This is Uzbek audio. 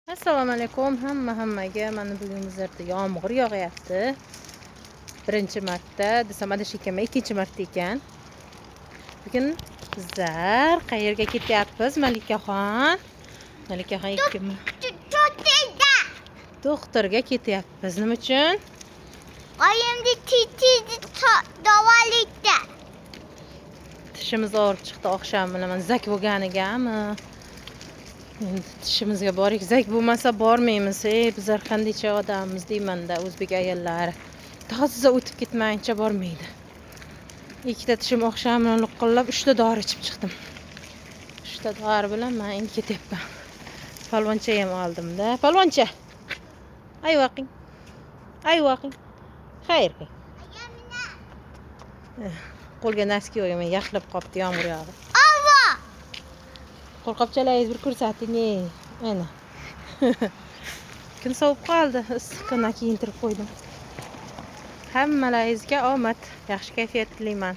Assalomu alaykum hammaga. Mana bugun bizlarda yomg'ir yog'yapti. Birinchi marta desam adashib ekanman, ikkinchi marta ekan. Bugun bizlar qayerga ketyapmiz? Malikaxon ikkimiz doktorga ketyapmiz. Nima uchun? Oyimni tishini davolaydi. Tishimiz og'rib chiqdi oqshom bilan zak bo'lganigami? Endi tishimizga borik, zak bo'lmasa bormaymiz. Bizlar qandaycha odammiz deyman-da, o'zbek ayollari. Toza o'tib ketmayincha bormaydi. Ikkita tishim oqshom bilan liqillab, 3 ta dori ichib chiqdim. 3 ta dori bilan men endi ketyapman. Palvoncha ham oldim-da. Palvoncha. Ay vaqing. Xayr qil. Qo'lga naski yo'qman, yaxshilab qopti yomg'ir yog'di. Qo'lqopchalaringizni bir ko'rsating. Mana. Kun sovib qoldi, issiqdan kiyintirib qo'ydim. Hammalaringizga omad, yaxshi kayfiyat tilayman.